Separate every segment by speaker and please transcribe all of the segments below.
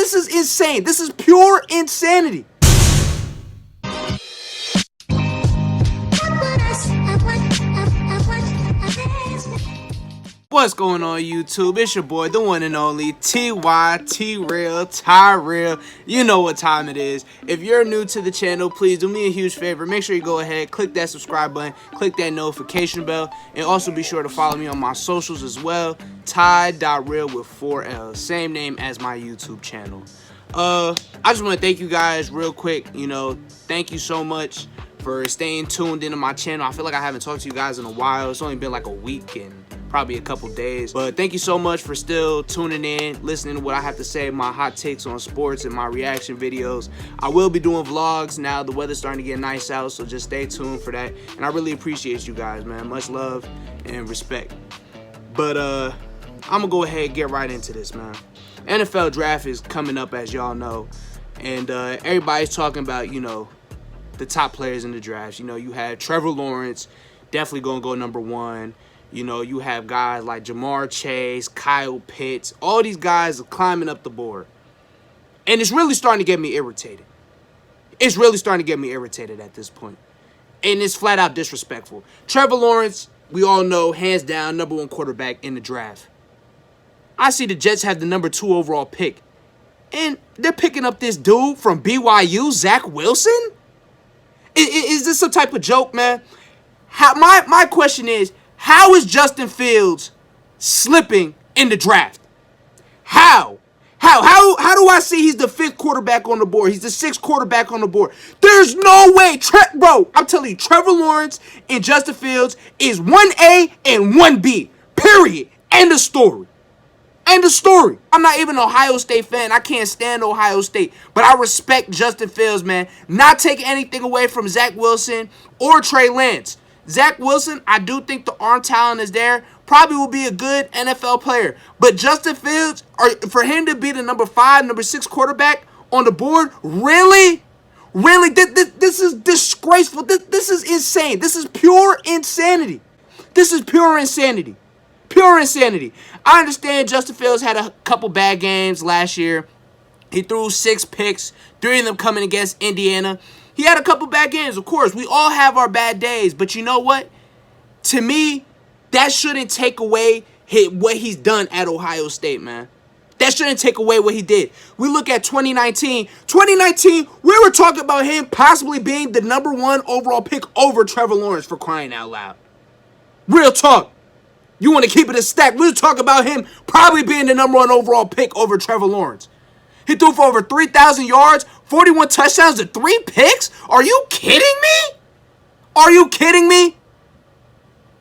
Speaker 1: This is insane. This is pure insanity. What's going on, YouTube? It's your boy, the one and only ty.reallll. You know what time it is. If you're new to the channel, please do me a huge favor. Make sure you go ahead, click that subscribe button, click that notification bell, and also be sure to follow me on my socials as well. ty.reall with 4 L's. Same name as my YouTube channel. I just want to thank you guys real quick. Thank you so much for staying tuned into my channel. I feel like I haven't talked to you guys in a while. It's only been like a week and probably a couple days, but thank you so much for still tuning in, listening to what I have to say, my hot takes on sports and my reaction videos. I will be doing vlogs now. The weather's starting to get nice out, so just stay tuned for that. And I really appreciate you guys, man. Much love and respect. But I'm gonna go ahead and get right into this, man. NFL draft is coming up, as y'all know, and everybody's talking about the top players in the draft. You have Trevor Lawrence, definitely gonna go #1. You have guys like Jamar Chase, Kyle Pitts. All these guys are climbing up the board. And it's really starting to get me irritated. It's really starting to get me irritated at this point. And it's flat out disrespectful. Trevor Lawrence, we all know, hands down, #1 quarterback in the draft. I see the Jets have the #2 overall pick. And they're picking up this dude from BYU, Zach Wilson? Is this some type of joke, man? My question is, how is Justin Fields slipping in the draft? How do I see he's the 5th quarterback on the board? He's the 6th quarterback on the board. There's no way. Bro, I'm telling you, Trevor Lawrence and Justin Fields is 1A and 1B. Period. End of story. End of story. I'm not even an Ohio State fan. I can't stand Ohio State. But I respect Justin Fields, man. Not taking anything away from Zach Wilson or Trey Lance. Zach Wilson, I do think the arm talent is there. Probably will be a good NFL player. But Justin Fields, for him to be the #5, #6 quarterback on the board, really? Really? This is disgraceful. This is insane. This is pure insanity. This is pure insanity. Pure insanity. I understand Justin Fields had a couple bad games last year. He threw 6 picks, 3 of them coming against Indiana. He had a couple bad games, of course. We all have our bad days. But you know what? To me, that shouldn't take away what he's done at Ohio State, man. That shouldn't take away what he did. We look at 2019. 2019, we were talking about him possibly being the #1 overall pick over Trevor Lawrence, for crying out loud. Real talk. You want to keep it a stack. We were talking about him probably being the #1 overall pick over Trevor Lawrence. He threw for over 3,000 yards, 41 touchdowns, and 3 picks? Are you kidding me? Are you kidding me?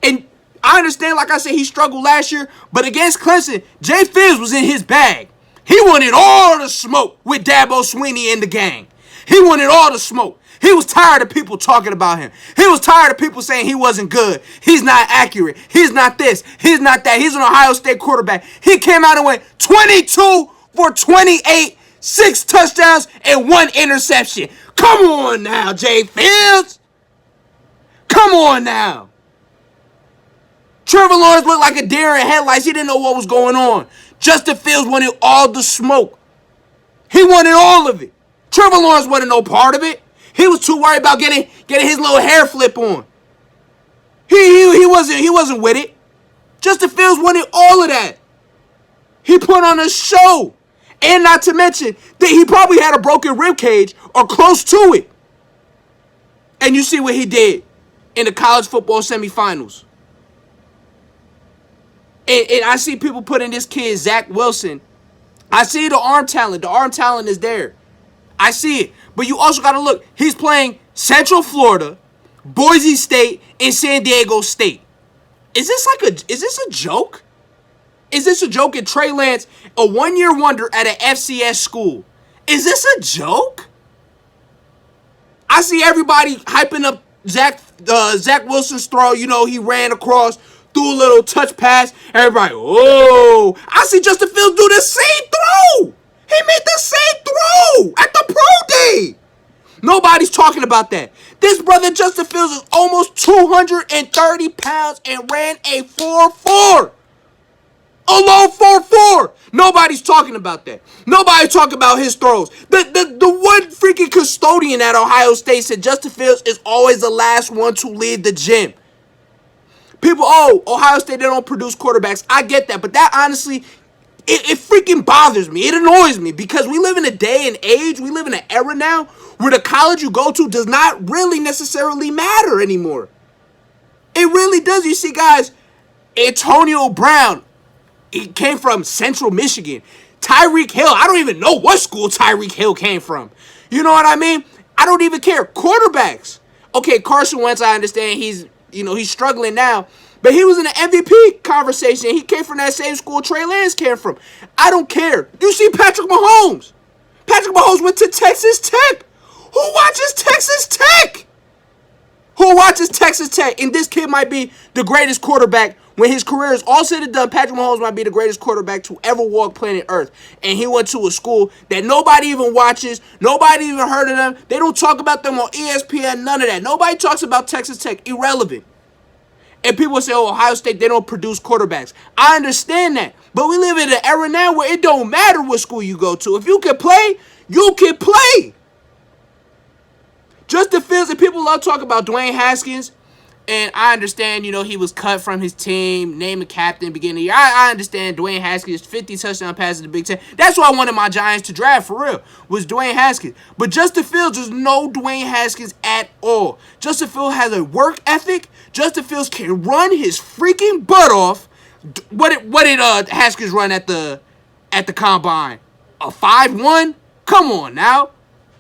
Speaker 1: And I understand, like I said, he struggled last year, but against Clemson, Jay Fields was in his bag. He wanted all the smoke with Dabo Swinney and the gang. He wanted all the smoke. He was tired of people talking about him. He was tired of people saying he wasn't good. He's not accurate. He's not this. He's not that. He's an Ohio State quarterback. He came out and went 22 for 28, 6 touchdowns, and 1 interception. Come on now, Jay Fields. Come on now. Trevor Lawrence looked like a deer in headlights. He didn't know what was going on. Justin Fields wanted all the smoke. He wanted all of it. Trevor Lawrence wasn't no part of it. He was too worried about getting his little hair flip on. He wasn't with it. Justin Fields wanted all of that. He put on a show. And not to mention that he probably had a broken rib cage or close to it. And you see what he did in the college football semifinals. And I see people putting this kid, Zach Wilson. I see the arm talent. The arm talent is there. I see it. But you also got to look. He's playing Central Florida, Boise State, and San Diego State. Is this a joke? Is this a joke? And Trey Lance, a 1-year wonder at an FCS school. Is this a joke? I see everybody hyping up Zach Wilson's throw. He ran across, threw a little touch pass. Everybody, oh. I see Justin Fields do the same throw. He made the same throw at the pro day. Nobody's talking about that. This brother Justin Fields is almost 230 pounds and ran a 4.4. Alone 4-4. Nobody's talking about that. Nobody talking about his throws. The one freaking custodian at Ohio State said Justin Fields is always the last one to leave the gym. People, Ohio State, they don't produce quarterbacks. I get that, but that honestly, it freaking bothers me. It annoys me because we live in a day and age, we live in an era now where the college you go to does not really necessarily matter anymore. It really does. You see, guys, Antonio Brown, he came from Central Michigan. Tyreek Hill, I don't even know what school Tyreek Hill came from. You know what I mean? I don't even care. Quarterbacks. Okay, Carson Wentz, I understand he's struggling now. But he was in the MVP conversation. He came from that same school Trey Lance came from. I don't care. You see Patrick Mahomes. Patrick Mahomes went to Texas Tech. Who watches Texas Tech? Who watches Texas Tech? And this kid might be the greatest quarterback. When his career is all said and done, Patrick Mahomes might be the greatest quarterback to ever walk planet Earth. And he went to a school that nobody even watches. Nobody even heard of them. They don't talk about them on ESPN, none of that. Nobody talks about Texas Tech. Irrelevant. And people say, Ohio State, they don't produce quarterbacks. I understand that. But we live in an era now where it don't matter what school you go to. If you can play, you can play. Justin Fields, and people love talking about Dwayne Haskins. And I understand, he was cut from his team, named a captain, beginning of the year. I understand Dwayne Haskins, 50 touchdown passes in the Big Ten. That's why I wanted my Giants to draft, for real, was Dwayne Haskins. But Justin Fields is no Dwayne Haskins at all. Justin Fields has a work ethic. Justin Fields can run his freaking butt off. What did Haskins run at the combine? A 5.1? Come on now.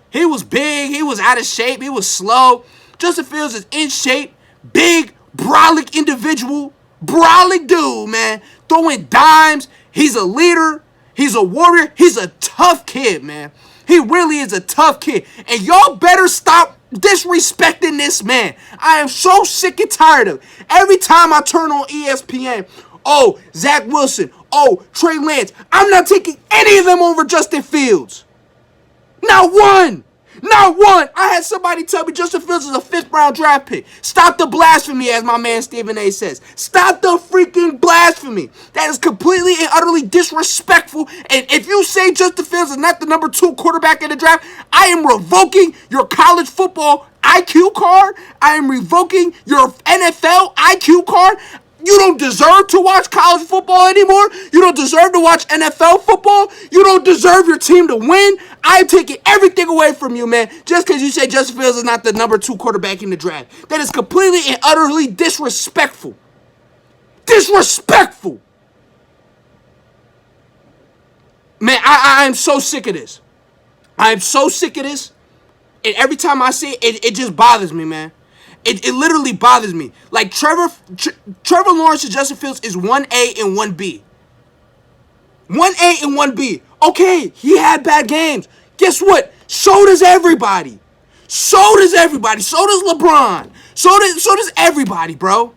Speaker 1: He was big. He was out of shape. He was slow. Justin Fields is in shape. Big, brolic individual. Brolic dude, man. Throwing dimes. He's a leader. He's a warrior. He's a tough kid, man. He really is a tough kid. And y'all better stop disrespecting this man. I am so sick and tired of it. Every time I turn on ESPN, Zach Wilson, Trey Lance. I'm not taking any of them over Justin Fields. Not one. Not one. I had somebody tell me Justin Fields is a 5th-round draft pick. Stop the blasphemy, as my man Stephen A. says. Stop the freaking blasphemy. That is completely and utterly disrespectful. And if you say Justin Fields is not the number 2 quarterback in the draft, I am revoking your college football IQ card. I am revoking your NFL IQ card. You don't deserve to watch college football anymore. You don't deserve to watch NFL football. You don't deserve your team to win. I'm taking everything away from you, man, just because you say Justin Fields is not the number 2 quarterback in the draft. That is completely and utterly disrespectful. Disrespectful. Man, I am so sick of this. I am so sick of this. And every time I see it, it just bothers me, man. It literally bothers me. Like, Trevor Lawrence and Justin Fields is 1A and 1B. 1A and 1B. Okay, he had bad games. Guess what? So does everybody. So does everybody. So does LeBron. So does everybody, bro.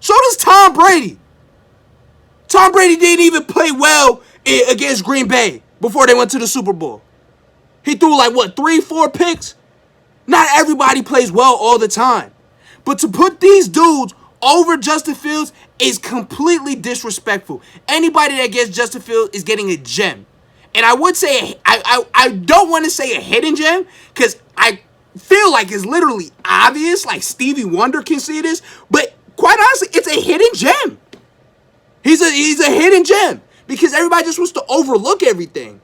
Speaker 1: So does Tom Brady. Tom Brady didn't even play well against Green Bay before they went to the Super Bowl. He threw 3-4 picks? Not everybody plays well all the time. But to put these dudes over Justin Fields is completely disrespectful. Anybody that gets Justin Fields is getting a gem. And I would say, I don't want to say a hidden gem, because I feel like it's literally obvious, like Stevie Wonder can see this, but quite honestly, it's a hidden gem. He's a hidden gem, because everybody just wants to overlook everything.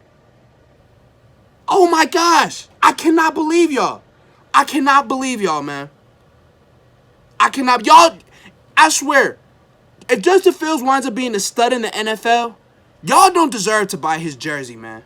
Speaker 1: Oh my gosh, I cannot believe y'all. I cannot believe y'all, man. I swear, if Justin Fields winds up being a stud in the NFL, y'all don't deserve to buy his jersey, man.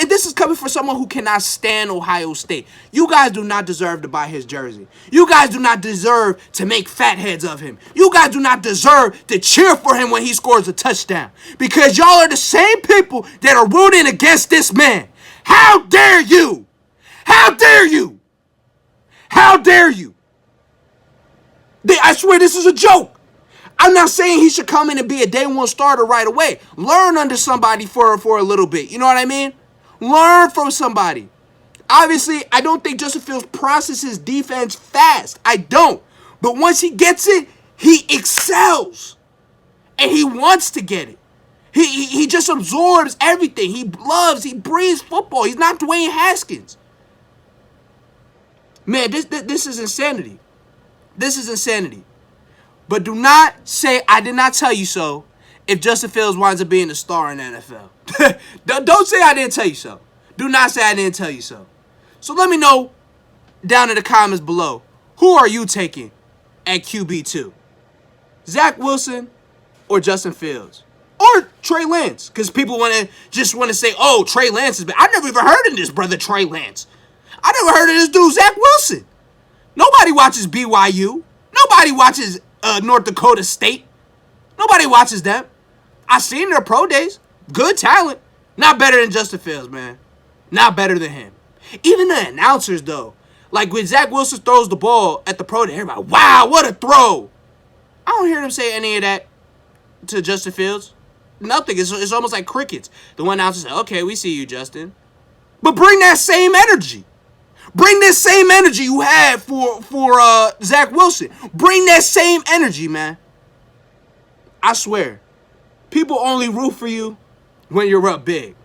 Speaker 1: This is coming from someone who cannot stand Ohio State. You guys do not deserve to buy his jersey. You guys do not deserve to make fatheads of him. You guys do not deserve to cheer for him when he scores a touchdown. Because y'all are the same people that are rooting against this man. How dare you? How dare you? How dare you? I swear this is a joke. I'm not saying he should come in and be a day one starter right away. Learn under somebody for a little bit. You know what I mean? Learn from somebody. Obviously, I don't think Justin Fields processes defense fast. I don't. But once he gets it, he excels. And he wants to get it. He just absorbs everything. He breathes football. He's not Dwayne Haskins. Man, this is insanity. This is insanity. But do not say I did not tell you so if Justin Fields winds up being a star in the NFL. Don't say I didn't tell you so. Do not say I didn't tell you so. So let me know down in the comments below. Who are you taking at QB2? Zach Wilson or Justin Fields? Or Trey Lance? Because people want to say, oh, Trey Lance is bad. I never even heard of this brother Trey Lance. I never heard of this dude Zach Wilson. Nobody watches BYU. Nobody watches North Dakota State. Nobody watches them. I seen their pro days. Good talent. Not better than Justin Fields, man. Not better than him. Even the announcers, though. Like when Zach Wilson throws the ball at the pro day, everybody, wow, what a throw. I don't hear them say any of that to Justin Fields. Nothing. It's almost like crickets. The one announcer said, okay, we see you, Justin. But bring that same energy. Bring this same energy you had for Zach Wilson. Bring that same energy, man. I swear. People only root for you when you're up big.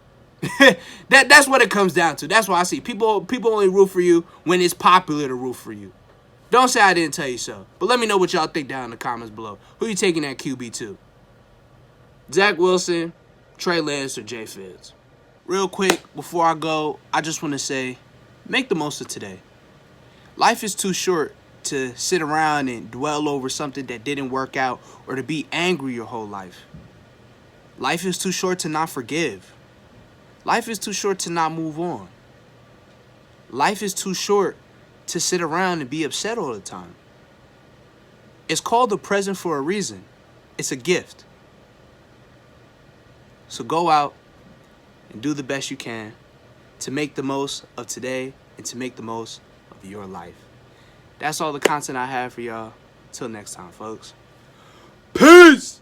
Speaker 1: That's what it comes down to. That's why I see people only root for you when it's popular to root for you. Don't say I didn't tell you so. But let me know what y'all think down in the comments below. Who you taking at QB2? Zach Wilson, Trey Lance, or Jay Fields? Real quick, before I go, I just want to say, make the most of today. Life is too short to sit around and dwell over something that didn't work out or to be angry your whole life. Life is too short to not forgive. Life is too short to not move on. Life is too short to sit around and be upset all the time. It's called the present for a reason. It's a gift. So go out and do the best you can to make the most of today and to make the most of your life. That's all the content I have for y'all. Till next time, folks. Peace!